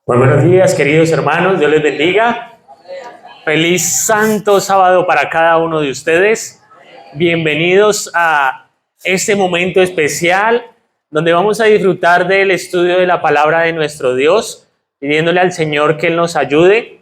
Muy buenos días, queridos hermanos, Dios les bendiga. Feliz santo sábado para cada uno de ustedes. Bienvenidos a este momento especial donde vamos a disfrutar del estudio de la palabra de nuestro Dios, pidiéndole al Señor que Él nos ayude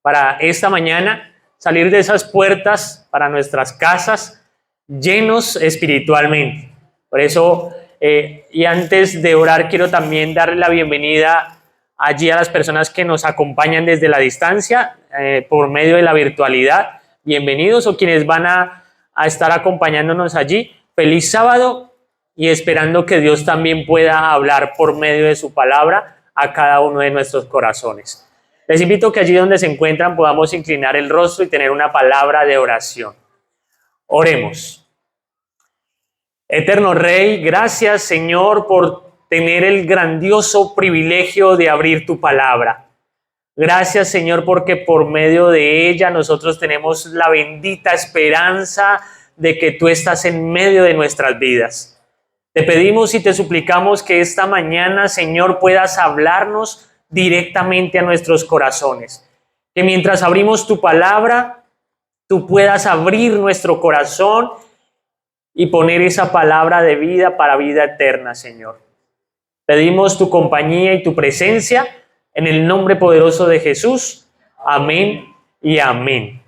para esta mañana salir de esas puertas para nuestras casas llenos espiritualmente. Por eso, y antes de orar, quiero también darle la bienvenida allí a las personas que nos acompañan desde la distancia, por medio de la virtualidad. Bienvenidos, o quienes van a estar acompañándonos allí. Feliz sábado, y esperando que Dios también pueda hablar por medio de su palabra a cada uno de nuestros corazones. Les invito a que allí donde se encuentran podamos inclinar el rostro y tener una palabra de oración. Oremos. Eterno Rey, gracias, Señor, por tener el grandioso privilegio de abrir tu palabra. Gracias, Señor, porque por medio de ella nosotros tenemos la bendita esperanza de que tú estás en medio de nuestras vidas. Te pedimos y te suplicamos que esta mañana, Señor, puedas hablarnos directamente a nuestros corazones. Que mientras abrimos tu palabra, tú puedas abrir nuestro corazón y poner esa palabra de vida para vida eterna, Señor. Pedimos tu compañía y tu presencia en el nombre poderoso de Jesús. Amén y amén.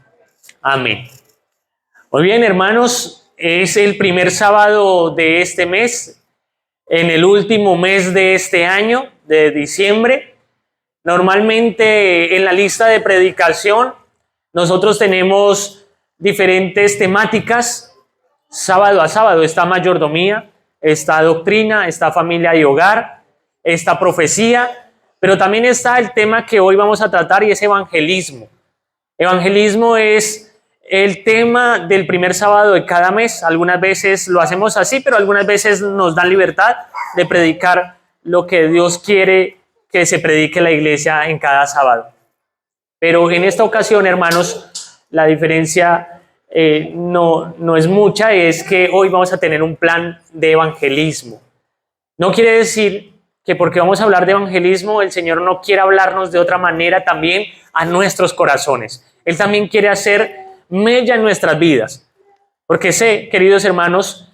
Amén. Muy bien, hermanos, es el primer sábado de este mes, en el último mes de este año, de diciembre. Normalmente en la lista de predicación nosotros tenemos diferentes temáticas. Sábado a sábado está mayordomía, está doctrina, está familia y hogar, está profecía, pero también está el tema que hoy vamos a tratar, y es evangelismo. Evangelismo es el tema del primer sábado de cada mes. Algunas veces lo hacemos así, pero algunas veces nos dan libertad de predicar lo que Dios quiere que se predique en la iglesia en cada sábado. Pero en esta ocasión, hermanos, la diferencia no es mucha, es que hoy vamos a tener un plan de evangelismo. No quiere decir que porque vamos a hablar de evangelismo, el Señor no quiere hablarnos de otra manera también a nuestros corazones. Él también quiere hacer mella en nuestras vidas. Porque sé, queridos hermanos,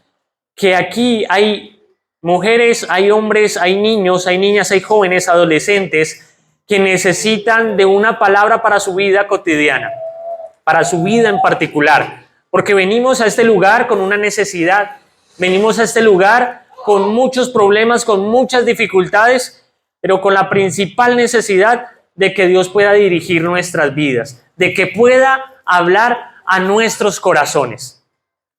que aquí hay mujeres, hay hombres, hay niños, hay niñas, hay jóvenes, adolescentes que necesitan de una palabra para su vida cotidiana, para su vida en particular, porque venimos a este lugar con una necesidad, venimos a este lugar con muchos problemas, con muchas dificultades, pero con la principal necesidad de que Dios pueda dirigir nuestras vidas, de que pueda hablar a nuestros corazones.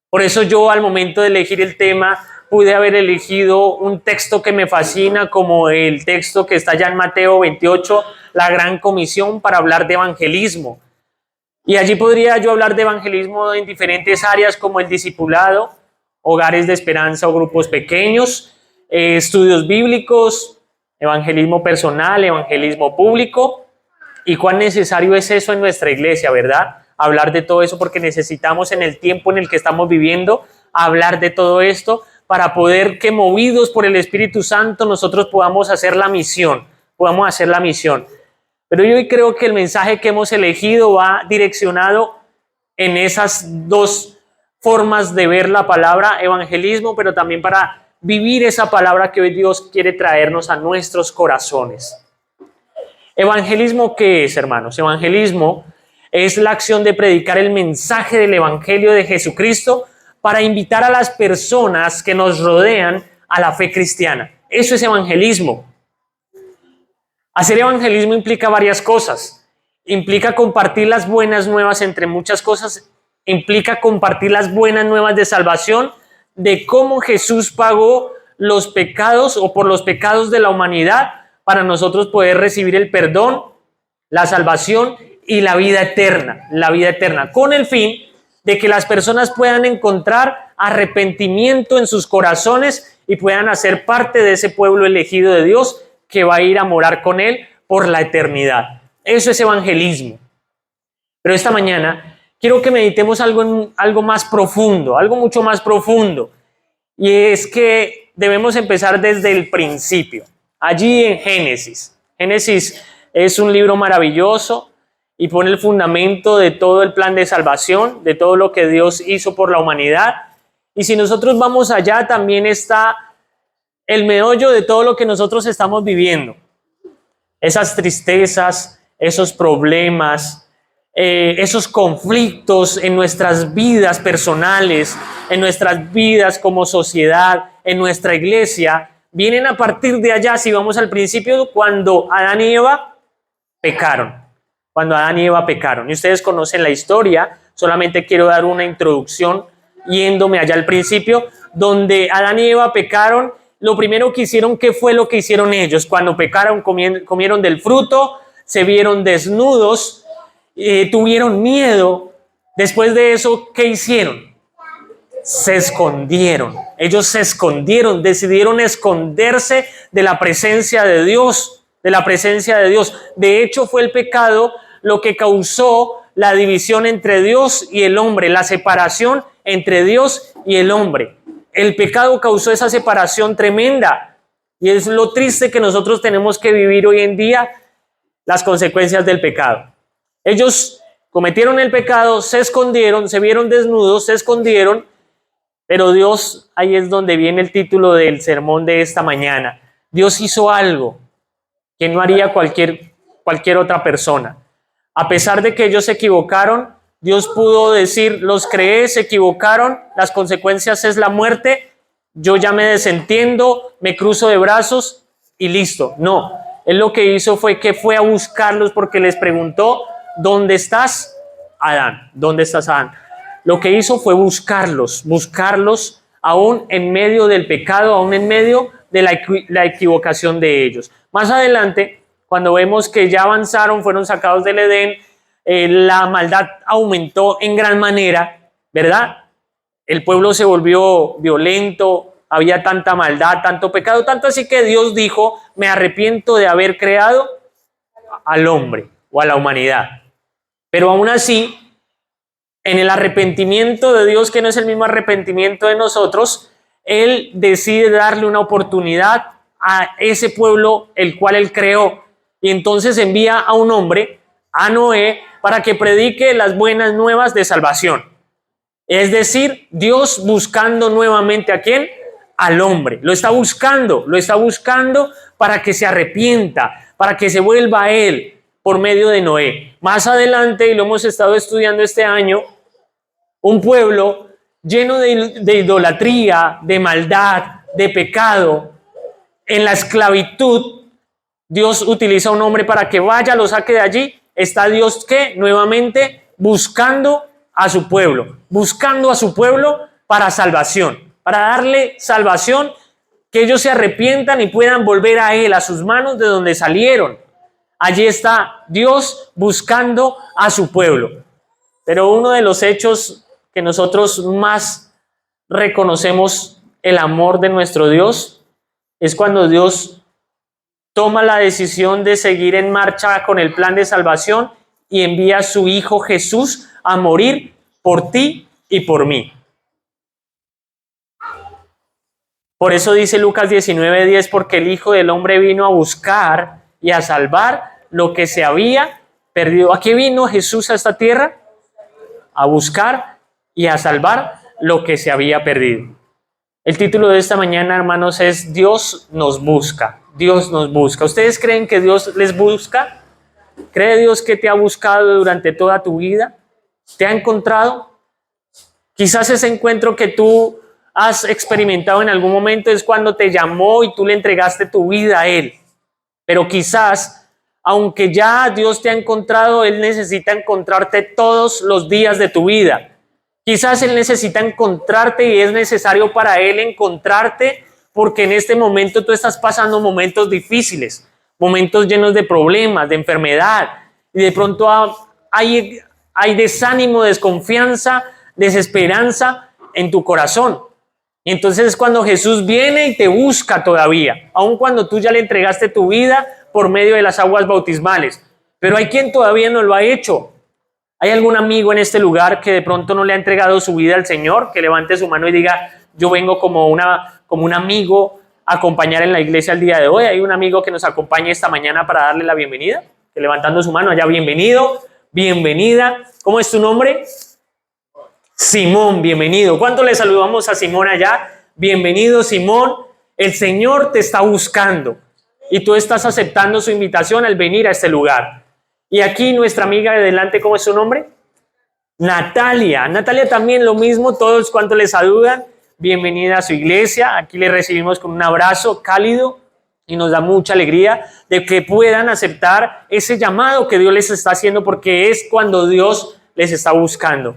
Por eso yo, al momento de elegir el tema, pude haber elegido un texto que me fascina, como el texto que está ya en Mateo 28, la gran comisión, para hablar de evangelismo. Y allí podría yo hablar de evangelismo en diferentes áreas, como el discipulado, hogares de esperanza o grupos pequeños, estudios bíblicos, evangelismo personal, evangelismo público. Y cuán necesario es eso en nuestra iglesia, ¿verdad? Hablar de todo eso, porque necesitamos, en el tiempo en el que estamos viviendo, hablar de todo esto para poder que, movidos por el Espíritu Santo, nosotros podamos hacer la misión, Pero yo hoy creo que el mensaje que hemos elegido va direccionado en esas dos formas de ver la palabra evangelismo, pero también para vivir esa palabra que hoy Dios quiere traernos a nuestros corazones. ¿Evangelismo qué es, hermanos? Evangelismo es la acción de predicar el mensaje del Evangelio de Jesucristo para invitar a las personas que nos rodean a la fe cristiana. Eso es evangelismo. Hacer evangelismo implica varias cosas. Implica compartir las buenas nuevas, entre muchas cosas. Implica compartir las buenas nuevas de salvación, de cómo Jesús pagó los pecados, o por los pecados de la humanidad, para nosotros poder recibir el perdón, la salvación y la vida eterna, con el fin de que las personas puedan encontrar arrepentimiento en sus corazones y puedan hacer parte de ese pueblo elegido de Dios que va a ir a morar con Él por la eternidad. Eso es evangelismo. Pero esta mañana quiero que meditemos algo más profundo, algo mucho más profundo. Y es que debemos empezar desde el principio, allí en Génesis. Génesis Es un libro maravilloso y pone el fundamento de todo el plan de salvación, de todo lo que Dios hizo por la humanidad. Y si nosotros vamos allá, también está el meollo de todo lo que nosotros estamos viviendo. Esas tristezas, esos problemas, esos conflictos en nuestras vidas personales, en nuestras vidas como sociedad, en nuestra iglesia, vienen a partir de allá. Si vamos al principio, cuando Adán y Eva pecaron. Cuando Adán y Eva pecaron. Y ustedes conocen la historia, solamente quiero dar una introducción yéndome allá al principio, donde Adán y Eva pecaron. Lo primero que hicieron, ¿qué fue lo que hicieron ellos? Cuando pecaron, comieron del fruto, se vieron desnudos, tuvieron miedo. Después de eso, ¿qué hicieron? Se escondieron. Ellos se escondieron, decidieron esconderse de la presencia de Dios, de la presencia de Dios. De hecho, fue el pecado lo que causó la división entre Dios y el hombre, la separación entre Dios y el hombre. El pecado causó esa separación tremenda y es lo triste que nosotros tenemos que vivir hoy en día, las consecuencias del pecado. Ellos cometieron el pecado, se escondieron, se vieron desnudos, se escondieron, pero Dios, ahí es donde viene el título del sermón de esta mañana. Dios hizo algo que no haría cualquier otra persona. A pesar de que ellos se equivocaron, Dios pudo decir, los creé, se equivocaron, las consecuencias es la muerte, yo ya me desentiendo, me cruzo de brazos y listo. No, Él lo que hizo fue que fue a buscarlos porque les preguntó, ¿dónde estás, Adán? ¿Dónde estás, Adán? Lo que hizo fue buscarlos aún en medio del pecado, aún en medio de la equivocación de ellos. Más adelante, cuando vemos que ya avanzaron, fueron sacados del Edén, la maldad aumentó en gran manera, ¿verdad? El pueblo se volvió violento, había tanta maldad, tanto pecado, tanto así que Dios dijo, me arrepiento de haber creado al hombre o a la humanidad. Pero aún así, en el arrepentimiento de Dios, que no es el mismo arrepentimiento de nosotros, Él decide darle una oportunidad a ese pueblo el cual Él creó. Y entonces envía a un hombre, a Noé, para que predique las buenas nuevas de salvación. Es decir, Dios buscando nuevamente ¿a quién? Al hombre. Lo está buscando para que se arrepienta, para que se vuelva a Él por medio de Noé. Más adelante, y lo hemos estado estudiando este año, un pueblo lleno de idolatría, de maldad, de pecado, en la esclavitud. Dios utiliza a un hombre para que vaya, lo saque de allí. Está Dios que nuevamente buscando a su pueblo para salvación, para darle salvación, que ellos se arrepientan y puedan volver a Él, a sus manos de donde salieron. Allí está Dios buscando a su pueblo. Pero uno de los hechos que nosotros más reconocemos el amor de nuestro Dios es cuando Dios toma la decisión de seguir en marcha con el plan de salvación y envía a su Hijo Jesús a morir por ti y por mí. Por eso dice Lucas 19:10, porque el Hijo del Hombre vino a buscar y a salvar lo que se había perdido. ¿A qué vino Jesús a esta tierra? A buscar y a salvar lo que se había perdido. El título de esta mañana, hermanos, es Dios nos busca. Dios nos busca. ¿Ustedes creen que Dios les busca? ¿Cree Dios que te ha buscado durante toda tu vida? ¿Te ha encontrado? Quizás ese encuentro que tú has experimentado en algún momento es cuando te llamó y tú le entregaste tu vida a Él. Pero quizás, aunque ya Dios te ha encontrado, Él necesita encontrarte todos los días de tu vida. Quizás Él necesita encontrarte y es necesario para Él encontrarte porque en este momento tú estás pasando momentos difíciles, momentos llenos de problemas, de enfermedad, y de pronto hay desánimo, desconfianza, desesperanza en tu corazón. Y entonces es cuando Jesús viene y te busca todavía, aun cuando tú ya le entregaste tu vida por medio de las aguas bautismales. Pero hay quien todavía no lo ha hecho. ¿Hay algún amigo en este lugar que de pronto no le ha entregado su vida al Señor? Que levante su mano y diga, yo vengo como un amigo a acompañar en la iglesia el día de hoy. ¿Hay un amigo que nos acompañe esta mañana para darle la bienvenida? que levantando su mano allá, bienvenido, bienvenida. ¿Cómo es tu nombre? Simón, bienvenido. ¿Cuánto le saludamos a Simón allá? Bienvenido, Simón. El Señor te está buscando y tú estás aceptando su invitación al venir a este lugar. Y aquí nuestra amiga de delante, ¿cómo es su nombre? Natalia. Natalia también lo mismo, todos cuantos le saludan. Bienvenida a su iglesia. Aquí le recibimos con un abrazo cálido y nos da mucha alegría de que puedan aceptar ese llamado que Dios les está haciendo, porque es cuando Dios les está buscando.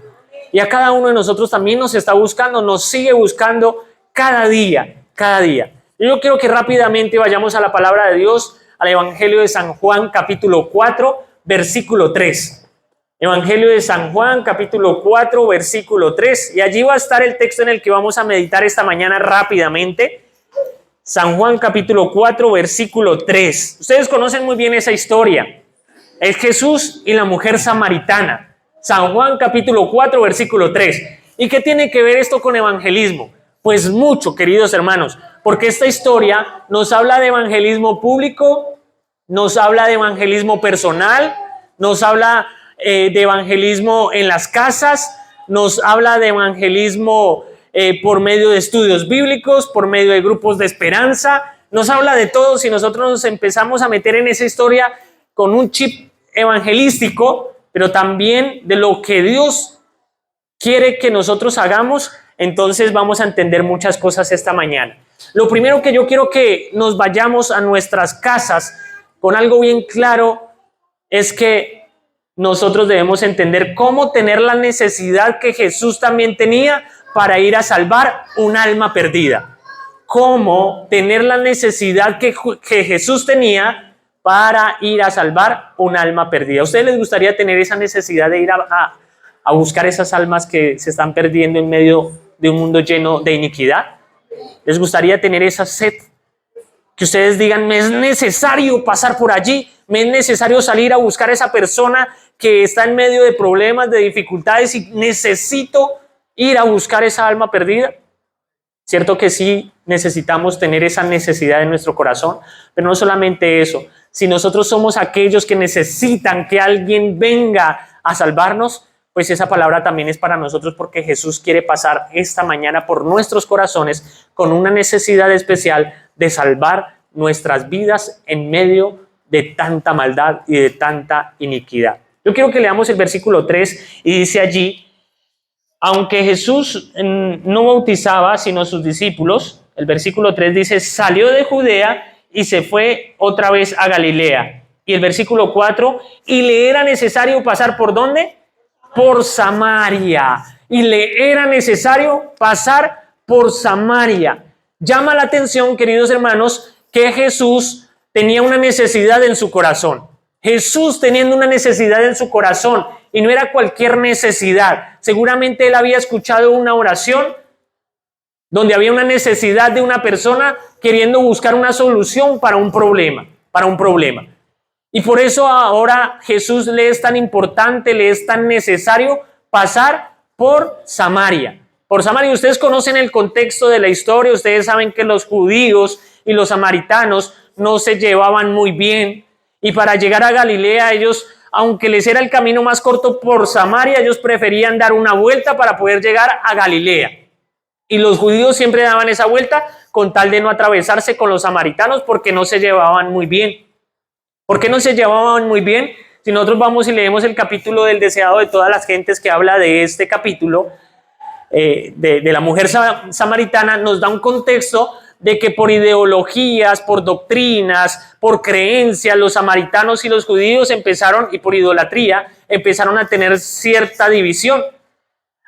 Y a cada uno de nosotros también nos está buscando, nos sigue buscando cada día, cada día. Yo quiero que rápidamente vayamos a la palabra de Dios, al Evangelio de San Juan, capítulo 4, versículo 3. Evangelio de San Juan, capítulo 4, versículo 3. Y allí va a estar el texto en el que vamos a meditar esta mañana rápidamente. San Juan, capítulo 4, versículo 3. Ustedes conocen muy bien esa historia. Es Jesús y la mujer samaritana. San Juan capítulo 4, versículo 3. ¿Y qué tiene que ver esto con evangelismo? Pues mucho, queridos hermanos, porque esta historia nos habla de evangelismo público, nos habla de evangelismo personal, nos habla de evangelismo en las casas, nos habla de evangelismo por medio de estudios bíblicos, por medio de grupos de esperanza, nos habla de todo. Si nosotros nos empezamos a meter en esa historia con un chip evangelístico, pero también de lo que Dios quiere que nosotros hagamos, entonces vamos a entender muchas cosas esta mañana. Lo primero que yo quiero que nos vayamos a nuestras casas con algo bien claro es que nosotros debemos entender cómo tener la necesidad que Jesús también tenía para ir a salvar un alma perdida. Cómo tener la necesidad que Jesús tenía para ir a salvar un alma perdida. ¿A ustedes les gustaría tener esa necesidad de ir a buscar esas almas que se están perdiendo en medio de un mundo lleno de iniquidad? ¿Les gustaría tener esa sed? Que ustedes digan, me es necesario pasar por allí, me es necesario salir a buscar a esa persona que está en medio de problemas, de dificultades, y necesito ir a buscar esa alma perdida. Cierto que sí necesitamos tener esa necesidad en nuestro corazón, pero no solamente eso. Si nosotros somos aquellos que necesitan que alguien venga a salvarnos, pues esa palabra también es para nosotros, porque Jesús quiere pasar esta mañana por nuestros corazones con una necesidad especial de salvar nuestras vidas en medio de tanta maldad y de tanta iniquidad. Yo quiero que leamos el versículo 3 y dice allí: aunque Jesús no bautizaba sino sus discípulos, el versículo 3 dice, salió de Judea y se fue otra vez a Galilea. Y el versículo 4, y le era necesario pasar ¿por dónde? Por Samaria. Y le era necesario pasar por Samaria. Llama la atención, queridos hermanos, que Jesús tenía una necesidad en su corazón. Jesús teniendo una necesidad en su corazón, y no era cualquier necesidad. Seguramente él había escuchado una oración donde había una necesidad de una persona queriendo buscar una solución para un problema, Y por eso ahora Jesús le es tan importante, le es tan necesario pasar por Samaria. Por Samaria, ustedes conocen el contexto de la historia, ustedes saben que los judíos y los samaritanos no se llevaban muy bien, y para llegar a Galilea ellos, aunque les era el camino más corto por Samaria, ellos preferían dar una vuelta para poder llegar a Galilea. Y los judíos siempre daban esa vuelta con tal de no atravesarse con los samaritanos, porque no se llevaban muy bien. ¿Por qué no se llevaban muy bien? Si nosotros vamos y leemos el capítulo del deseado de todas las gentes, que habla de este capítulo, de la mujer samaritana, nos da un contexto de que por ideologías, por doctrinas, por creencias, los samaritanos y los judíos empezaron, y por idolatría, empezaron a tener cierta división.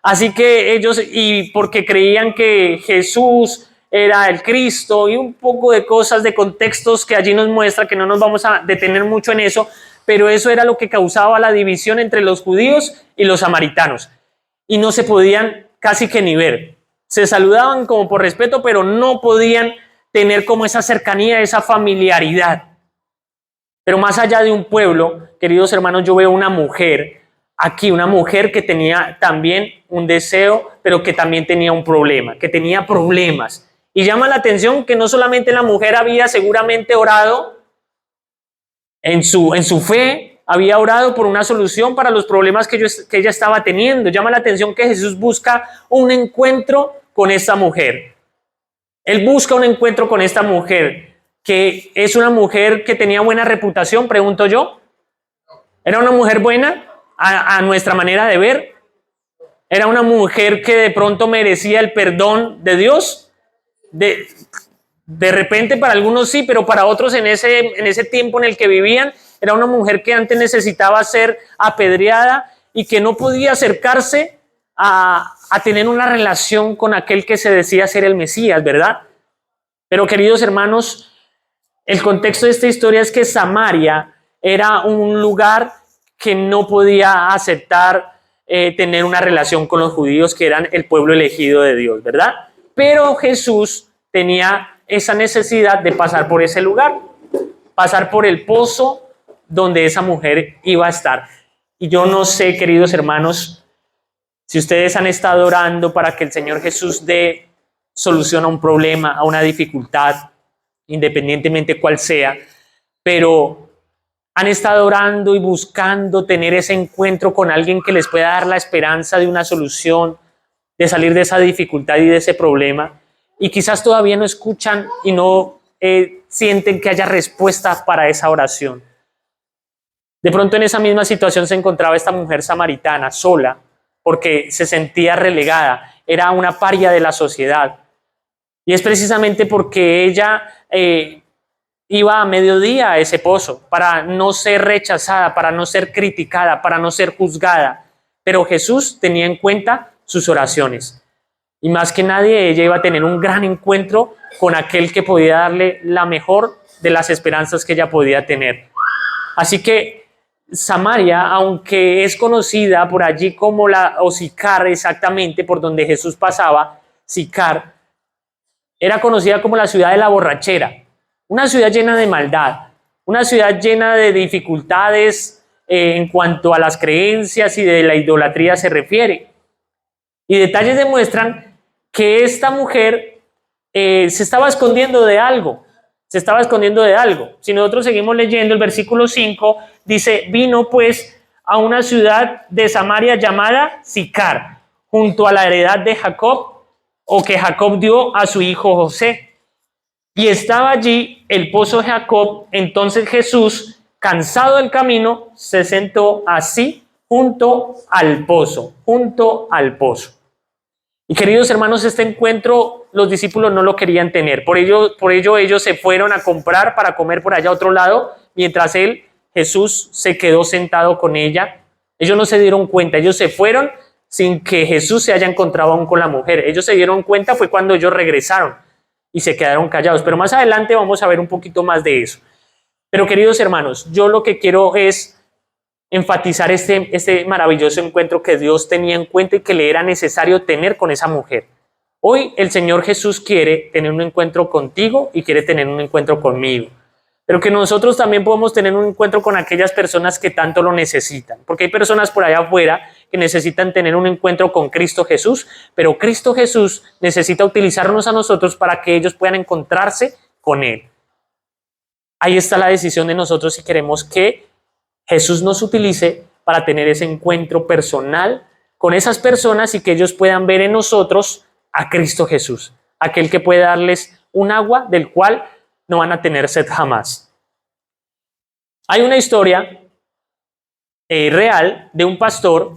Así que ellos, y porque creían que Jesús era el Cristo, y un poco de cosas, de contextos que allí nos muestra, que no nos vamos a detener mucho en eso, pero eso era lo que causaba la división entre los judíos y los samaritanos. Y no se podían casi que ni ver. Se saludaban como por respeto, pero no podían tener como esa cercanía, esa familiaridad. Pero más allá de un pueblo, queridos hermanos, yo veo una mujer aquí, una mujer que tenía también un deseo, pero que también tenía un problema, que tenía problemas. Y llama la atención que no solamente la mujer había seguramente orado En su fe había orado por una solución para los problemas que ella estaba teniendo. Llama la atención que Jesús busca un encuentro con esta mujer. Él busca un encuentro con esta mujer, que es una mujer que tenía buena reputación, pregunto yo. ¿Era una mujer buena a nuestra manera de ver? ¿Era una mujer que de pronto merecía el perdón de Dios? De repente para algunos sí, pero para otros en ese tiempo en el que vivían, era una mujer que antes necesitaba ser apedreada y que no podía acercarse a tener una relación con aquel que se decía ser el Mesías, ¿verdad? Pero queridos hermanos, el contexto de esta historia es que Samaria era un lugar que no podía aceptar tener una relación con los judíos, que eran el pueblo elegido de Dios, ¿verdad? Pero Jesús tenía esa necesidad de pasar por ese lugar, pasar por el pozo donde esa mujer iba a estar. Y yo no sé, queridos hermanos, si ustedes han estado orando para que el Señor Jesús dé solución a un problema, a una dificultad, independientemente cuál sea, pero han estado orando y buscando tener ese encuentro con alguien que les pueda dar la esperanza de una solución, de salir de esa dificultad y de ese problema, y quizás todavía no escuchan y no sienten que haya respuesta para esa oración. De pronto en esa misma situación se encontraba esta mujer samaritana, sola, porque se sentía relegada, era una paria de la sociedad. Y es precisamente porque ella iba a mediodía a ese pozo para no ser rechazada, para no ser criticada, para no ser juzgada. Pero Jesús tenía en cuenta sus oraciones. Y más que nadie, ella iba a tener un gran encuentro con aquel que podía darle la mejor de las esperanzas que ella podía tener. Así que Samaria, aunque es conocida por allí como Sicar, exactamente por donde Jesús pasaba, Sicar, era conocida como la ciudad de la borrachera, una ciudad llena de maldad, una ciudad llena de dificultades en cuanto a las creencias y de la idolatría se refiere. Y detalles demuestran que esta mujer se estaba escondiendo de algo, Si nosotros seguimos leyendo el versículo 5, dice, vino pues a una ciudad de Samaria llamada Sicar, junto a la heredad de Jacob, o que Jacob dio a su hijo José. Y estaba allí el pozo de Jacob. Entonces Jesús, cansado del camino, se sentó así junto al pozo. Y queridos hermanos, este encuentro los discípulos no lo querían tener. Por ello ellos se fueron a comprar para comer por allá a otro lado, mientras Jesús se quedó sentado con ella. Ellos no se dieron cuenta, ellos se fueron sin que Jesús se haya encontrado aún con la mujer. Ellos se dieron cuenta fue cuando ellos regresaron y se quedaron callados. Pero más adelante vamos a ver un poquito más de eso. Pero queridos hermanos, yo lo que quiero es enfatizar este maravilloso encuentro que Dios tenía en cuenta y que le era necesario tener con esa mujer. Hoy el Señor Jesús quiere tener un encuentro contigo y quiere tener un encuentro conmigo. Pero que nosotros también podemos tener un encuentro con aquellas personas que tanto lo necesitan. Porque hay personas por allá afuera que necesitan tener un encuentro con Cristo Jesús, pero Cristo Jesús necesita utilizarnos a nosotros para que ellos puedan encontrarse con Él. Ahí está la decisión de nosotros si queremos que Jesús nos utilice para tener ese encuentro personal con esas personas y que ellos puedan ver en nosotros a Cristo Jesús, aquel que puede darles un agua del cual no van a tener sed jamás. Hay una historia real de un pastor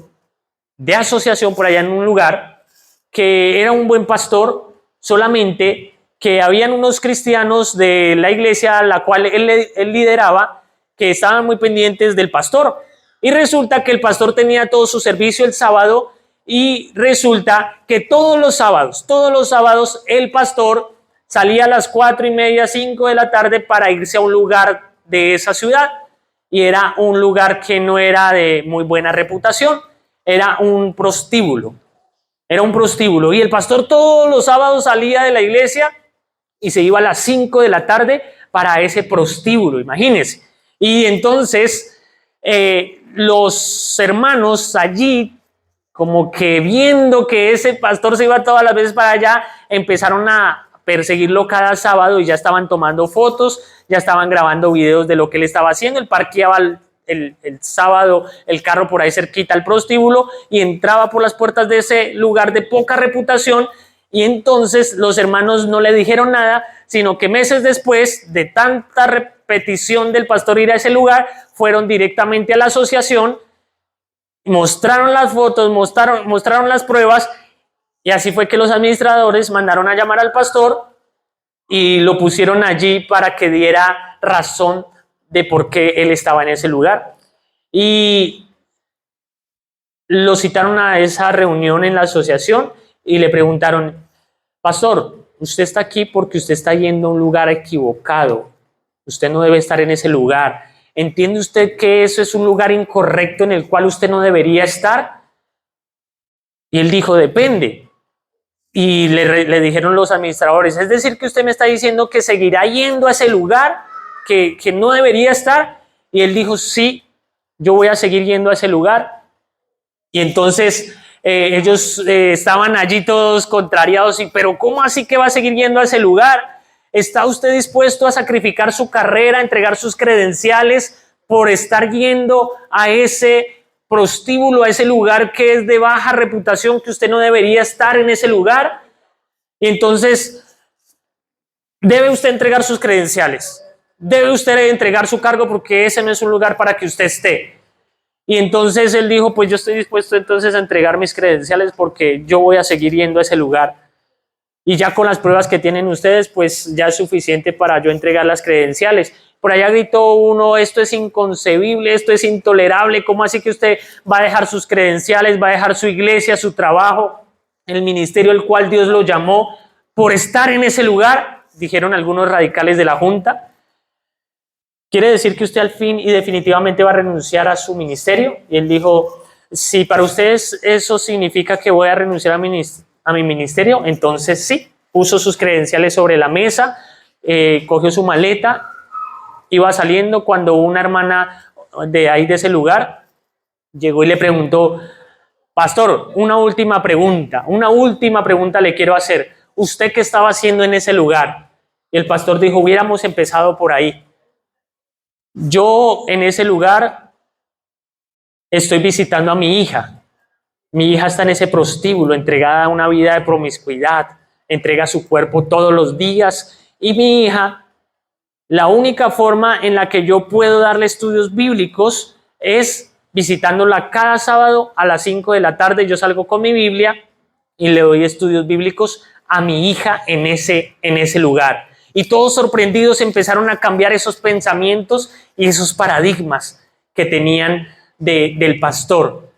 de asociación por allá en un lugar que era un buen pastor, solamente que habían unos cristianos de la iglesia a la cual él lideraba que estaban muy pendientes del pastor. Y resulta que el pastor tenía todo su servicio el sábado y resulta que todos los sábados el pastor salía a las 4:30, 5 de la tarde para irse a un lugar de esa ciudad. Y era un lugar que no era de muy buena reputación, era un prostíbulo. Y el pastor todos los sábados salía de la iglesia y se iba a las 5 de la tarde para ese prostíbulo, imagínense. Y entonces los hermanos allí, como que viendo que ese pastor se iba todas las veces para allá, empezaron a perseguirlo cada sábado y ya estaban tomando fotos, ya estaban grabando videos de lo que él estaba haciendo. Él parqueaba el sábado el carro por ahí cerquita al prostíbulo y entraba por las puertas de ese lugar de poca reputación, y entonces los hermanos no le dijeron nada, sino que meses después de tanta repetición del pastor ir a ese lugar, fueron directamente a la asociación, mostraron las fotos, mostraron las pruebas, y así fue que los administradores mandaron a llamar al pastor y lo pusieron allí para que diera razón de por qué él estaba en ese lugar. Y lo citaron a esa reunión en la asociación y le preguntaron: pastor, usted está aquí porque usted está yendo a un lugar equivocado. Usted no debe estar en ese lugar. ¿Entiende usted que eso es un lugar incorrecto en el cual usted no debería estar? Y él dijo: depende. Y le dijeron los administradores: es decir, que usted me está diciendo que seguirá yendo a ese lugar que no debería estar. Y él dijo: sí, yo voy a seguir yendo a ese lugar. Y entonces ellos estaban allí todos contrariados. Pero ¿cómo así que va a seguir yendo a ese lugar? ¿Está usted dispuesto a sacrificar su carrera, a entregar sus credenciales por estar yendo a ese prostíbulo, a ese lugar que es de baja reputación, que usted no debería estar en ese lugar? Y entonces debe usted entregar sus credenciales, debe usted entregar su cargo, porque ese no es un lugar para que usted esté. Y entonces él dijo: pues yo estoy dispuesto entonces a entregar mis credenciales porque yo voy a seguir yendo a ese lugar. Y ya con las pruebas que tienen ustedes, pues ya es suficiente para yo entregar las credenciales. Por allá gritó uno: esto es inconcebible, esto es intolerable. ¿Cómo así que usted va a dejar sus credenciales, va a dejar su iglesia, su trabajo, el ministerio al cual Dios lo llamó, por estar en ese lugar? Dijeron algunos radicales de la junta. ¿Quiere decir que usted al fin y definitivamente va a renunciar a su ministerio? Y él dijo: si para ustedes eso significa que voy a renunciar a mi ministerio, entonces sí. Puso sus credenciales sobre la mesa, cogió su maleta, iba saliendo cuando una hermana de ahí, de ese lugar, llegó y le preguntó: pastor, una última pregunta le quiero hacer. ¿Usted qué estaba haciendo en ese lugar? Y el pastor dijo: hubiéramos empezado por ahí. Yo en ese lugar estoy visitando a mi hija. Mi hija está en ese prostíbulo, entregada a una vida de promiscuidad, entrega su cuerpo todos los días. Y mi hija, la única forma en la que yo puedo darle estudios bíblicos es visitándola cada sábado a las 5 de la tarde. Yo salgo con mi Biblia y le doy estudios bíblicos a mi hija en ese lugar. Y todos sorprendidos empezaron a cambiar esos pensamientos y esos paradigmas que tenían del pastor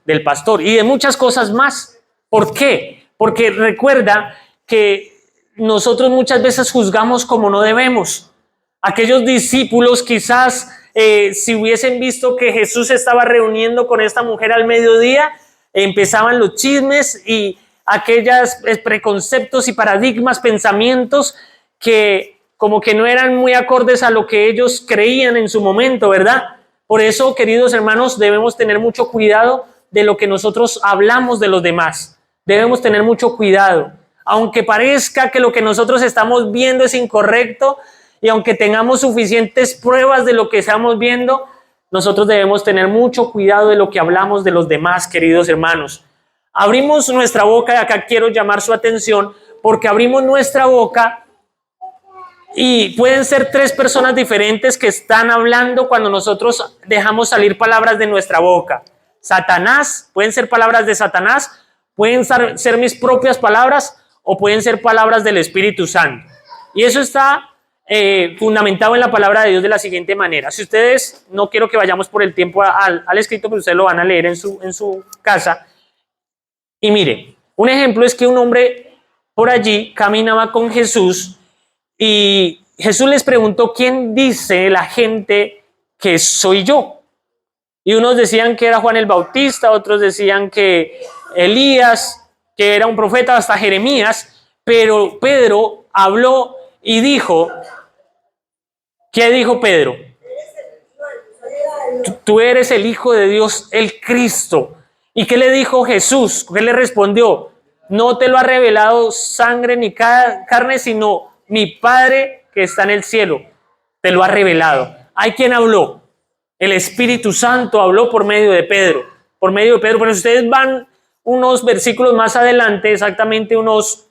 y de muchas cosas más. ¿Por qué? Porque recuerda que nosotros muchas veces juzgamos como no debemos. Aquellos discípulos quizás si hubiesen visto que Jesús estaba reuniendo con esta mujer al mediodía, empezaban los chismes y aquellos preconceptos y paradigmas, pensamientos que como que no eran muy acordes a lo que ellos creían en su momento, ¿verdad? Por eso, queridos hermanos, debemos tener mucho cuidado de lo que nosotros hablamos de los demás. Debemos tener mucho cuidado. Aunque parezca que lo que nosotros estamos viendo es incorrecto y aunque tengamos suficientes pruebas de lo que estamos viendo, nosotros debemos tener mucho cuidado de lo que hablamos de los demás, queridos hermanos. Abrimos nuestra boca, y acá quiero llamar su atención, porque abrimos nuestra boca y pueden ser 3 personas diferentes que están hablando cuando nosotros dejamos salir palabras de nuestra boca. Satanás, pueden ser palabras de Satanás, pueden ser mis propias palabras o pueden ser palabras del Espíritu Santo. Y eso está fundamentado en la palabra de Dios de la siguiente manera. Si ustedes, no quiero que vayamos por el tiempo al escrito, pero ustedes lo van a leer en su casa. Y mire, un ejemplo es que un hombre por allí caminaba con Jesús y Jesús les preguntó: ¿quién dice la gente que soy yo? Y unos decían que era Juan el Bautista, otros decían que Elías, que era un profeta, hasta Jeremías. Pero Pedro habló y dijo: ¿qué dijo Pedro? Tú eres el Hijo de Dios, el Cristo. ¿Y qué le dijo Jesús? ¿Qué le respondió? No te lo ha revelado sangre ni carne, sino mi Padre que está en el cielo te lo ha revelado. ¿Hay quien habló? El Espíritu Santo habló por medio de Pedro. Pero si ustedes van unos versículos más adelante, exactamente unos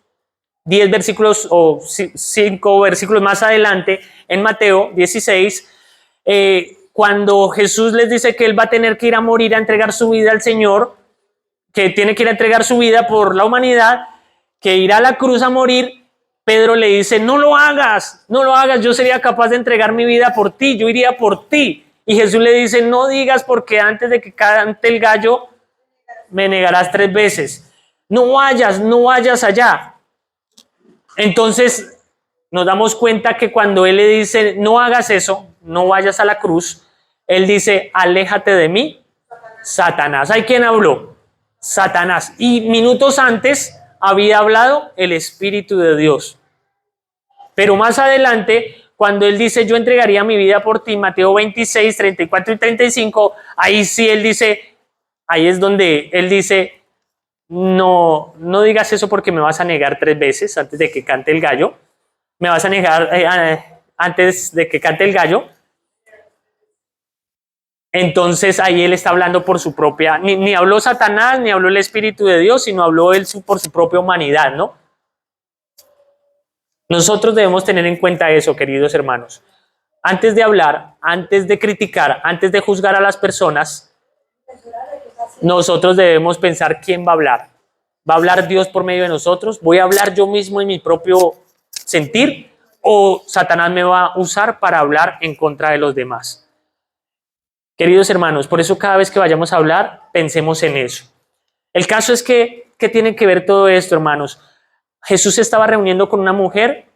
10 versículos o 5 versículos más adelante, en Mateo 16, cuando Jesús les dice que él va a tener que ir a morir, a entregar su vida al Señor, que tiene que ir a entregar su vida por la humanidad, que irá a la cruz a morir, Pedro le dice, no lo hagas, yo sería capaz de entregar mi vida por ti, yo iría por ti. Y Jesús le dice, no digas porque antes de que cante el gallo, me negarás 3 veces. No vayas allá. Entonces nos damos cuenta que cuando él le dice, no hagas eso, no vayas a la cruz, él dice, aléjate de mí, Satanás. ¿Hay quien habló? Satanás. Y minutos antes había hablado el Espíritu de Dios. Pero más adelante, cuando él dice, yo entregaría mi vida por ti, Mateo 26, 34 y 35, ahí sí él dice, ahí es donde él dice, no digas eso porque me vas a negar 3 veces antes de que cante el gallo. Me vas a negar antes de que cante el gallo. Entonces ahí él está hablando por su propia, ni habló Satanás, ni habló el Espíritu de Dios, sino habló él por su propia humanidad, ¿no? Nosotros debemos tener en cuenta eso, queridos hermanos. Antes de hablar, antes de criticar, antes de juzgar a las personas, nosotros debemos pensar quién va a hablar. ¿Va a hablar Dios por medio de nosotros? ¿Voy a hablar yo mismo en mi propio sentir? ¿O Satanás me va a usar para hablar en contra de los demás? Queridos hermanos, por eso cada vez que vayamos a hablar, pensemos en eso. El caso es que, ¿qué tiene que ver todo esto, hermanos? Jesús se estaba reuniendo con una mujer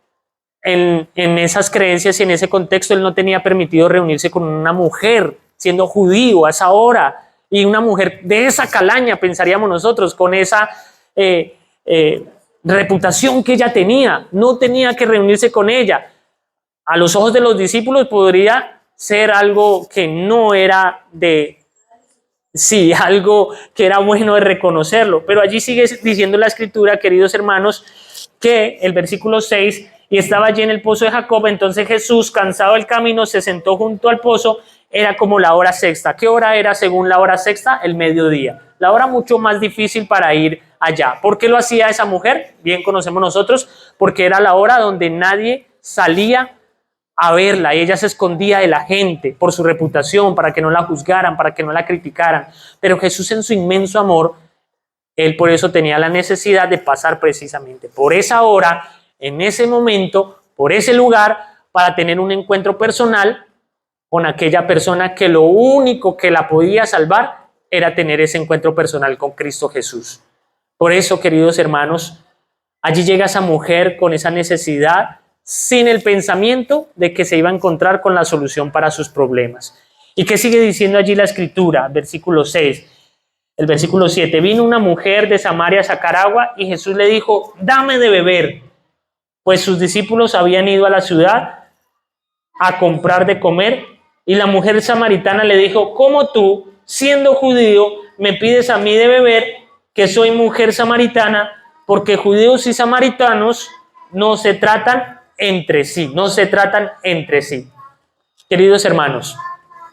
en esas creencias y en ese contexto. Él no tenía permitido reunirse con una mujer, siendo judío a esa hora, y una mujer de esa calaña, pensaríamos nosotros, con esa reputación que ella tenía. No tenía que reunirse con ella. A los ojos de los discípulos podría ser algo que no era algo que era bueno de reconocerlo, pero allí sigue diciendo la escritura, queridos hermanos, que el versículo 6, y estaba allí en el pozo de Jacob, entonces Jesús, cansado del camino, se sentó junto al pozo, era como la hora sexta. ¿Qué hora era según la hora sexta? El mediodía, la hora mucho más difícil para ir allá. ¿Por qué lo hacía esa mujer? Bien conocemos nosotros, porque era la hora donde nadie salía a verla y ella se escondía de la gente por su reputación, para que no la juzgaran, para que no la criticaran. Pero Jesús, en su inmenso amor, él por eso tenía la necesidad de pasar precisamente por esa hora, en ese momento, por ese lugar, para tener un encuentro personal con aquella persona que lo único que la podía salvar era tener ese encuentro personal con Cristo Jesús. Por eso, queridos hermanos, allí llega esa mujer con esa necesidad, sin el pensamiento de que se iba a encontrar con la solución para sus problemas. ¿Y qué sigue diciendo allí la escritura? Versículo 6, el versículo 7. Vino una mujer de Samaria a sacar agua y Jesús le dijo, dame de beber. Pues sus discípulos habían ido a la ciudad a comprar de comer y la mujer samaritana le dijo, ¿cómo tú, siendo judío, me pides a mí de beber, que soy mujer samaritana? Porque judíos y samaritanos no se tratan entre sí, Queridos hermanos,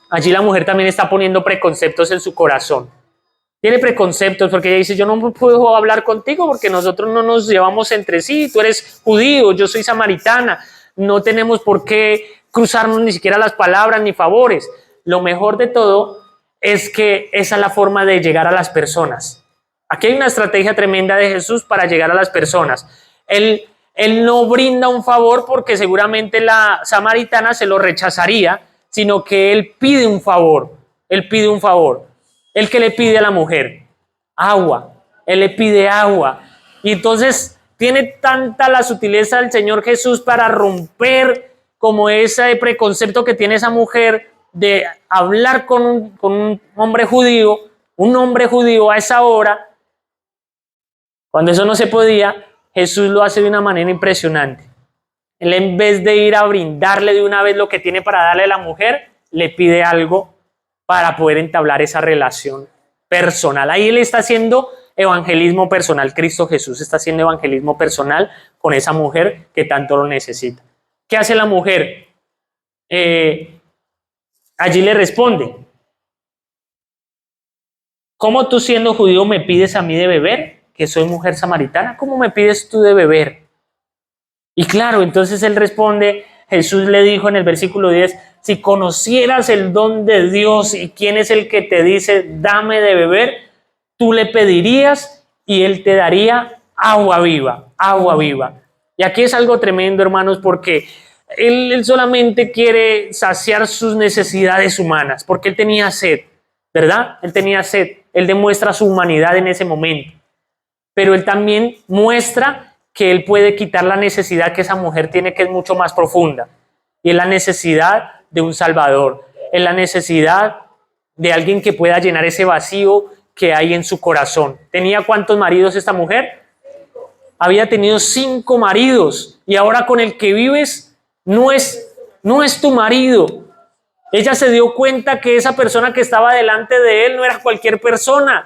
allí la mujer también está poniendo preconceptos en su corazón. Tiene preconceptos porque ella dice, yo no puedo hablar contigo porque nosotros no nos llevamos entre sí. Tú eres judío, yo soy samaritana. No tenemos por qué cruzarnos ni siquiera las palabras ni favores. Lo mejor de todo es que esa es la forma de llegar a las personas. Aquí hay una estrategia tremenda de Jesús para llegar a las personas. Él no brinda un favor porque seguramente la samaritana se lo rechazaría, sino que él pide un favor. ¿El que le pide a la mujer? Agua. Él le pide agua. Y entonces tiene tanta la sutileza del Señor Jesús para romper como ese preconcepto que tiene esa mujer de hablar con un hombre judío a esa hora, cuando eso no se podía. Jesús lo hace de una manera impresionante. Él, en vez de ir a brindarle de una vez lo que tiene para darle a la mujer, le pide algo para poder entablar esa relación personal. Ahí él está haciendo evangelismo personal. Cristo Jesús está haciendo evangelismo personal con esa mujer que tanto lo necesita. ¿Qué hace la mujer? Allí le responde: ¿cómo tú siendo judío me pides a mí de beber? Que soy mujer samaritana. ¿Cómo me pides tú de beber? Y claro, entonces él responde, Jesús le dijo en el versículo 10, si conocieras el don de Dios y quién es el que te dice, dame de beber, tú le pedirías y él te daría agua viva, agua viva. Y aquí es algo tremendo, hermanos, porque él solamente quiere saciar sus necesidades humanas, porque él tenía sed, ¿verdad? Él tenía sed, él demuestra su humanidad en ese momento, pero él también muestra que él puede quitar la necesidad que esa mujer tiene, que es mucho más profunda, y es la necesidad de un Salvador, es la necesidad de alguien que pueda llenar ese vacío que hay en su corazón. ¿Tenía cuántos maridos esta mujer? Había tenido 5 maridos, y ahora con el que vives no es tu marido. Ella se dio cuenta que esa persona que estaba delante de él no era cualquier persona.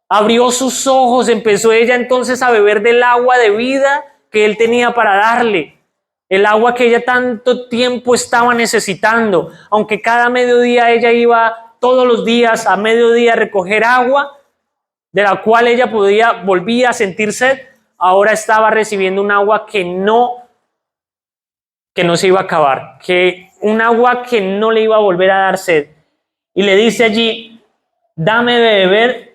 Abrió sus ojos, empezó ella entonces a beber del agua de vida que él tenía para darle, el agua que ella tanto tiempo estaba necesitando. Aunque cada mediodía ella iba todos los días a mediodía a recoger agua, de la cual ella volvía a sentir sed, ahora estaba recibiendo un agua que no se iba a acabar, un agua que no le iba a volver a dar sed. Y le dice allí, dame de beber.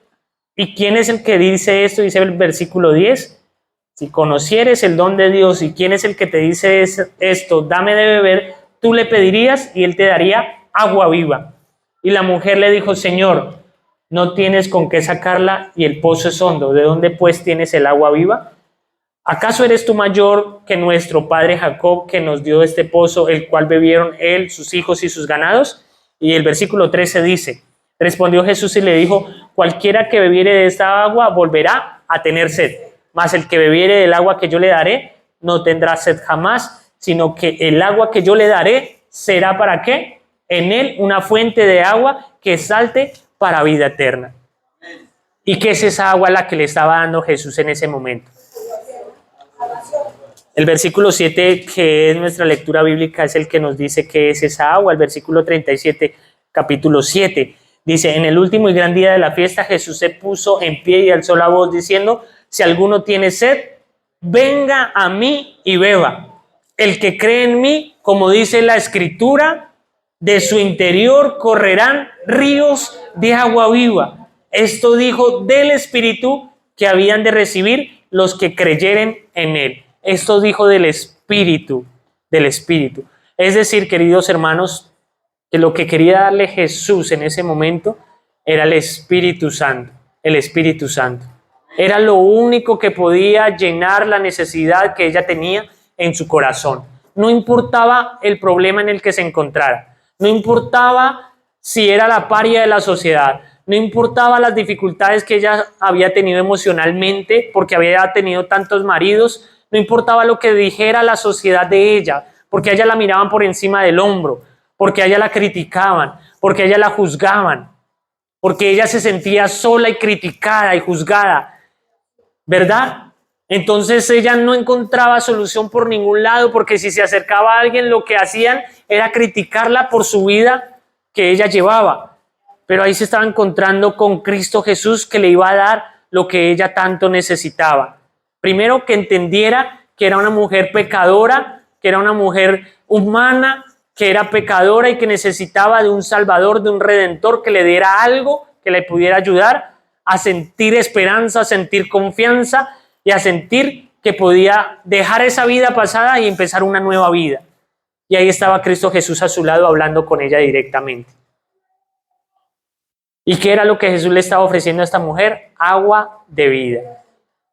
¿Y quién es el que dice esto? Dice el versículo 10. Si conocieres el don de Dios y quién es el que te dice esto, dame de beber, tú le pedirías y él te daría agua viva. Y la mujer le dijo, Señor, no tienes con qué sacarla y el pozo es hondo. ¿De dónde pues tienes el agua viva? ¿Acaso eres tú mayor que nuestro padre Jacob, que nos dio este pozo, el cual bebieron él, sus hijos y sus ganados? Y el versículo 13 dice, respondió Jesús y le dijo, cualquiera que bebiere de esta agua volverá a tener sed, mas el que bebiere del agua que yo le daré no tendrá sed jamás, sino que el agua que yo le daré será ¿para qué? En él una fuente de agua que salte para vida eterna. ¿Y qué es esa agua la que le estaba dando Jesús en ese momento? El versículo 7, que es nuestra lectura bíblica, es el que nos dice qué es esa agua. El versículo 37, capítulo 7. Dice, en el último y gran día de la fiesta, Jesús se puso en pie y alzó la voz diciendo, si alguno tiene sed, venga a mí y beba. El que cree en mí, como dice la Escritura, de su interior correrán ríos de agua viva. Esto dijo del Espíritu que habían de recibir los que creyeren en él. Esto dijo del Espíritu, del Espíritu. Es decir, queridos hermanos, que lo que quería darle Jesús en ese momento era el Espíritu Santo, el Espíritu Santo. Era lo único que podía llenar la necesidad que ella tenía en su corazón. No importaba el problema en el que se encontrara, no importaba si era la paria de la sociedad, no importaba las dificultades que ella había tenido emocionalmente porque había tenido tantos maridos, no importaba lo que dijera la sociedad de ella, porque a ella la miraban por encima del hombro, porque a ella la criticaban, porque a ella la juzgaban, porque ella se sentía sola y criticada y juzgada, ¿verdad? Entonces ella no encontraba solución por ningún lado, porque si se acercaba a alguien lo que hacían era criticarla por su vida que ella llevaba. Pero ahí se estaba encontrando con Cristo Jesús, que le iba a dar lo que ella tanto necesitaba. Primero, que entendiera que era una mujer pecadora, que era una mujer humana, que era pecadora y que necesitaba de un Salvador, de un Redentor que le diera algo que le pudiera ayudar a sentir esperanza, a sentir confianza y a sentir que podía dejar esa vida pasada y empezar una nueva vida. Y ahí estaba Cristo Jesús a su lado hablando con ella directamente. ¿Y qué era lo que Jesús le estaba ofreciendo a esta mujer? Agua de vida,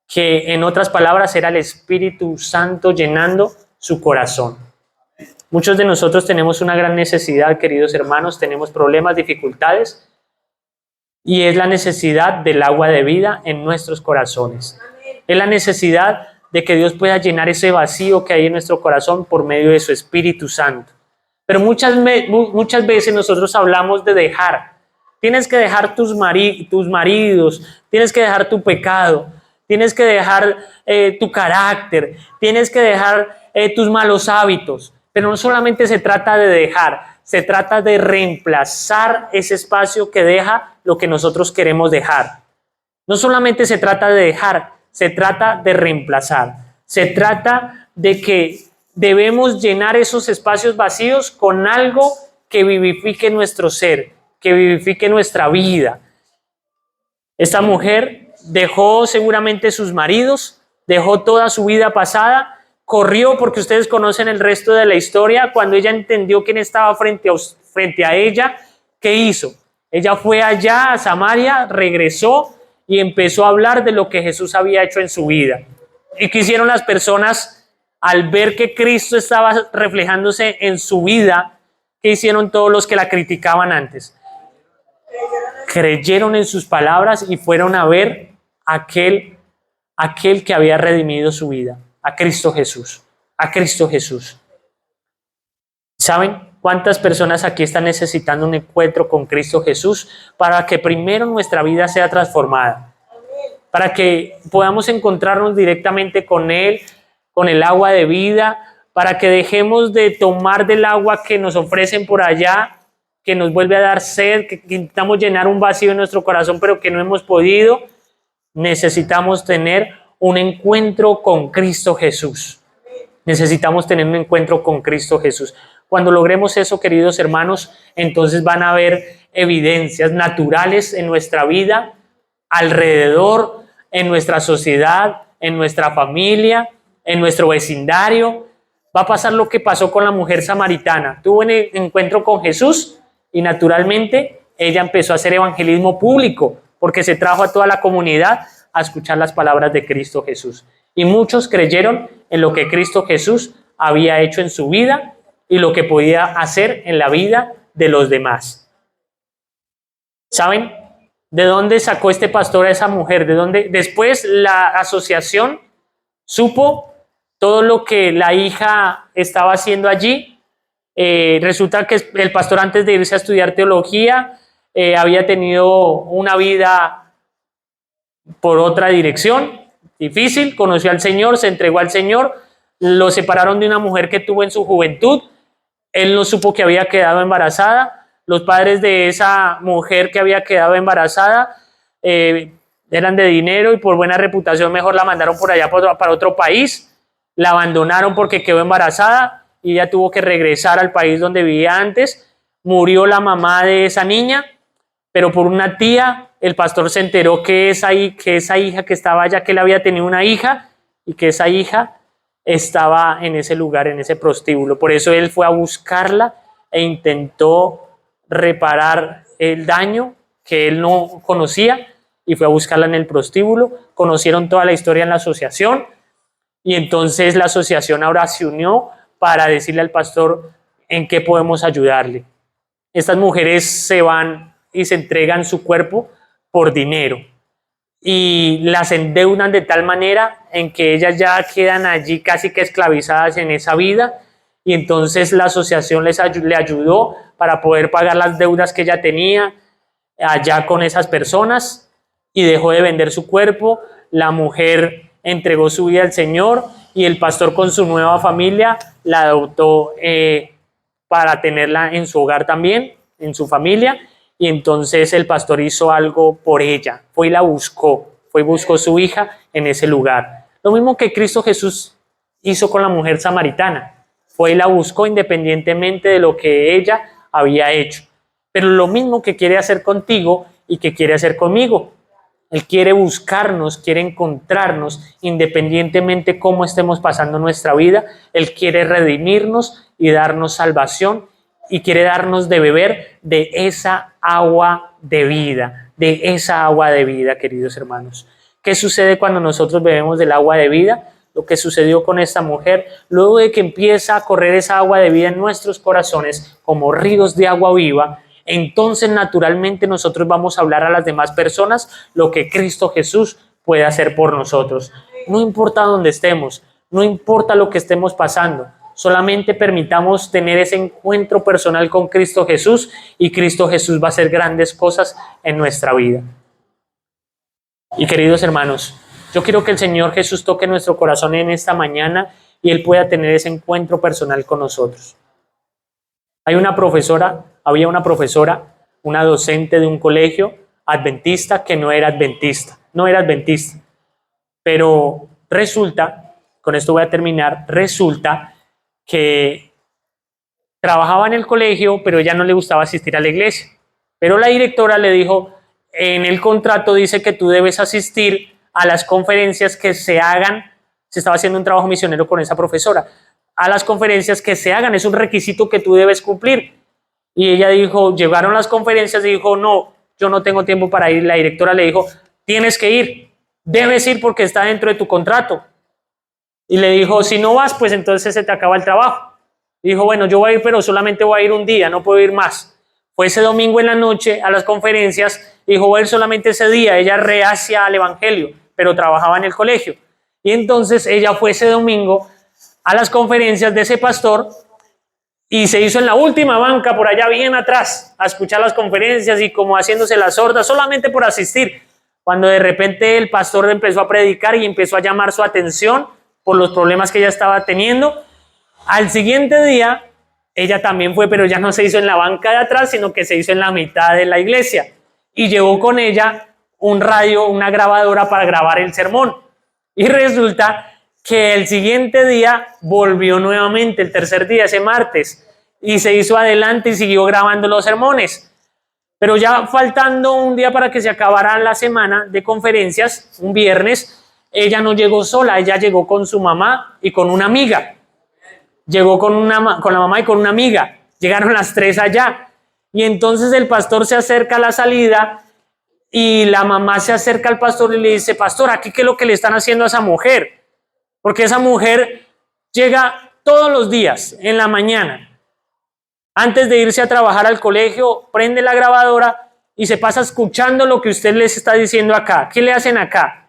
que en otras palabras era el Espíritu Santo llenando su corazón. Muchos de nosotros tenemos una gran necesidad, queridos hermanos, tenemos problemas, dificultades, y es la necesidad del agua de vida en nuestros corazones. Es la necesidad de que Dios pueda llenar ese vacío que hay en nuestro corazón por medio de su Espíritu Santo. Pero muchas veces nosotros hablamos de dejar, Tienes que dejar tus maridos, tienes que dejar tu pecado, tienes que dejar tu carácter, tienes que dejar tus malos hábitos. Pero no solamente se trata de dejar, se trata de reemplazar ese espacio que deja lo que nosotros queremos dejar. No solamente se trata de dejar, se trata de reemplazar. Se trata de que debemos llenar esos espacios vacíos con algo que vivifique nuestro ser, que vivifique nuestra vida. Esta mujer dejó seguramente sus maridos, dejó toda su vida pasada, corrió, porque ustedes conocen el resto de la historia. Cuando ella entendió quién estaba frente a ella, ¿qué hizo? Ella fue allá a Samaria, regresó y empezó a hablar de lo que Jesús había hecho en su vida. ¿Y qué hicieron las personas al ver que Cristo estaba reflejándose en su vida? ¿Qué hicieron todos los que la criticaban antes? Creyeron en sus palabras y fueron a ver aquel que había redimido su vida, a Cristo Jesús, a Cristo Jesús. ¿Saben cuántas personas aquí están necesitando un encuentro con Cristo Jesús para que primero nuestra vida sea transformada? Para que podamos encontrarnos directamente con Él, con el agua de vida, para que dejemos de tomar del agua que nos ofrecen por allá, que nos vuelve a dar sed, que intentamos llenar un vacío en nuestro corazón, pero que no hemos podido. Necesitamos tener un encuentro con Cristo Jesús. Necesitamos tener un encuentro con Cristo Jesús. Cuando logremos eso, queridos hermanos, entonces van a haber evidencias naturales en nuestra vida, alrededor, en nuestra sociedad, en nuestra familia, en nuestro vecindario. Va a pasar lo que pasó con la mujer samaritana. Tuvo un encuentro con Jesús y naturalmente ella empezó a hacer evangelismo público, porque se trajo a toda la comunidad a escuchar las palabras de Cristo Jesús. Y muchos creyeron en lo que Cristo Jesús había hecho en su vida y lo que podía hacer en la vida de los demás. ¿Saben de dónde sacó este pastor a esa mujer? ¿De dónde? Después la asociación supo todo lo que la hija estaba haciendo allí. Resulta que el pastor, antes de irse a estudiar teología, había tenido una vida por otra dirección difícil, conoció al Señor, se entregó al Señor, lo separaron de una mujer que tuvo en su juventud, él no supo que había quedado embarazada, los padres de esa mujer que había quedado embarazada eran de dinero y por buena reputación mejor la mandaron por allá para otro país, la abandonaron porque quedó embarazada y ella tuvo que regresar al país donde vivía antes. Murió la mamá de esa niña, pero por una tía el pastor se enteró que esa hija que estaba allá, que él había tenido una hija y que esa hija estaba en ese lugar, en ese prostíbulo. Por eso él fue a buscarla e intentó reparar el daño que él no conocía y fue a buscarla en el prostíbulo. Conocieron toda la historia en la asociación y entonces la asociación ahora se unió para decirle al pastor en qué podemos ayudarle. Estas mujeres se van y se entregan su cuerpo por dinero y las endeudan de tal manera en que ellas ya quedan allí casi que esclavizadas en esa vida, y entonces la asociación le ayudó para poder pagar las deudas que ella tenía allá con esas personas y dejó de vender su cuerpo. La mujer entregó su vida al Señor y el pastor con su nueva familia la adoptó para tenerla en su hogar también, en su familia. Y entonces el pastor hizo algo por ella, fue y la buscó, fue y buscó su hija en ese lugar. Lo mismo que Cristo Jesús hizo con la mujer samaritana, fue y la buscó independientemente de lo que ella había hecho. Pero lo mismo que quiere hacer contigo y que quiere hacer conmigo. Él quiere buscarnos, quiere encontrarnos independientemente cómo estemos pasando nuestra vida. Él quiere redimirnos y darnos salvación y quiere darnos de beber de esa agua de vida, queridos hermanos. ¿Qué sucede cuando nosotros bebemos del agua de vida? Lo que sucedió con esta mujer, luego de que empieza a correr esa agua de vida en nuestros corazones como ríos de agua viva, entonces naturalmente nosotros vamos a hablar a las demás personas lo que Cristo Jesús puede hacer por nosotros. No importa dónde estemos, no importa lo que estemos pasando, Solamente permitamos tener ese encuentro personal con Cristo Jesús y Cristo Jesús va a hacer grandes cosas en nuestra vida. Y queridos hermanos, yo quiero que el Señor Jesús toque nuestro corazón en esta mañana y Él pueda tener ese encuentro personal con nosotros. Había una profesora, una docente de un colegio adventista que no era adventista, pero resulta, con esto voy a terminar, resulta que trabajaba en el colegio, pero ella no le gustaba asistir a la iglesia. Pero la directora le dijo, en el contrato dice que tú debes asistir a las conferencias que se hagan. Se estaba haciendo un trabajo misionero con esa profesora. A las conferencias que se hagan, es un requisito que tú debes cumplir. Y ella dijo, llegaron las conferencias y dijo, no, yo no tengo tiempo para ir. La directora le dijo, tienes que ir, debes ir porque está dentro de tu contrato. Y le dijo, si no vas, pues entonces se te acaba el trabajo. Y dijo, bueno, yo voy a ir, pero solamente voy a ir un día, no puedo ir más. Fue ese domingo en la noche a las conferencias, dijo, voy a ir solamente ese día. Ella reacia al evangelio, pero trabajaba en el colegio. Y entonces ella fue ese domingo a las conferencias de ese pastor y se hizo en la última banca, por allá bien atrás, a escuchar las conferencias y como haciéndose la sorda, solamente por asistir. Cuando de repente el pastor empezó a predicar y empezó a llamar su atención por los problemas que ella estaba teniendo. Al siguiente día, ella también fue, pero ya no se hizo en la banca de atrás, sino que se hizo en la mitad de la iglesia. Y llevó con ella un radio, una grabadora para grabar el sermón. Y resulta que el siguiente día volvió nuevamente, el tercer día, ese martes, y se hizo adelante y siguió grabando los sermones. Pero ya faltando un día para que se acabara la semana de conferencias, un viernes, ella no llegó sola, ella llegó con su mamá y con una amiga. Llegó con la mamá y con una amiga. Llegaron las tres allá. Y entonces el pastor se acerca a la salida y la mamá se acerca al pastor y le dice, pastor, ¿aquí qué es lo que le están haciendo a esa mujer? Porque esa mujer llega todos los días en la mañana. Antes de irse a trabajar al colegio, prende la grabadora y se pasa escuchando lo que usted les está diciendo acá. ¿Qué le hacen acá?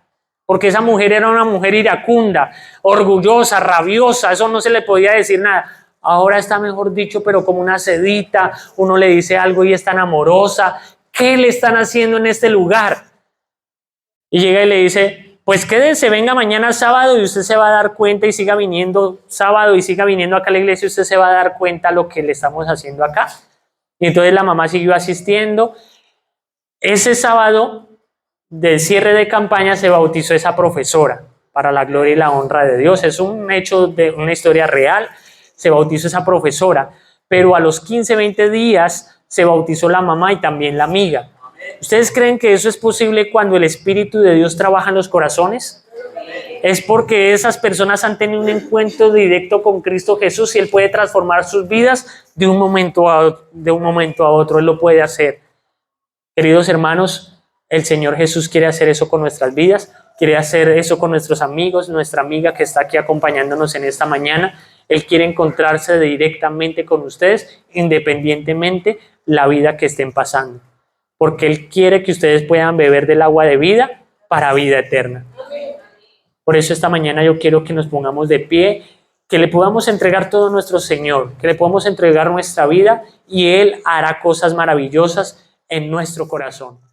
Porque esa mujer era una mujer iracunda, orgullosa, rabiosa, eso no se le podía decir nada. Ahora está, mejor dicho, pero como una sedita, uno le dice algo y es tan amorosa. ¿Qué le están haciendo en este lugar? Y llega y le dice, pues quédese, venga mañana sábado y usted se va a dar cuenta y siga viniendo sábado y siga viniendo acá a la iglesia y usted se va a dar cuenta lo que le estamos haciendo acá. Y entonces la mamá siguió asistiendo. Ese sábado del cierre de campaña se bautizó esa profesora para la gloria y la honra de Dios. Es un hecho de una historia real. Se bautizó esa profesora, pero a los 15, 20 días se bautizó la mamá y también la amiga. ¿Ustedes creen que eso es posible cuando el Espíritu de Dios trabaja en los corazones? Es porque esas personas han tenido un encuentro directo con Cristo Jesús y Él puede transformar sus vidas de un momento a otro. Él lo puede hacer. Queridos hermanos, el Señor Jesús quiere hacer eso con nuestras vidas, quiere hacer eso con nuestros amigos, nuestra amiga que está aquí acompañándonos en esta mañana. Él quiere encontrarse directamente con ustedes, independientemente la vida que estén pasando. Porque Él quiere que ustedes puedan beber del agua de vida para vida eterna. Por eso esta mañana yo quiero que nos pongamos de pie, que le podamos entregar todo a nuestro Señor, que le podamos entregar nuestra vida y Él hará cosas maravillosas en nuestro corazón.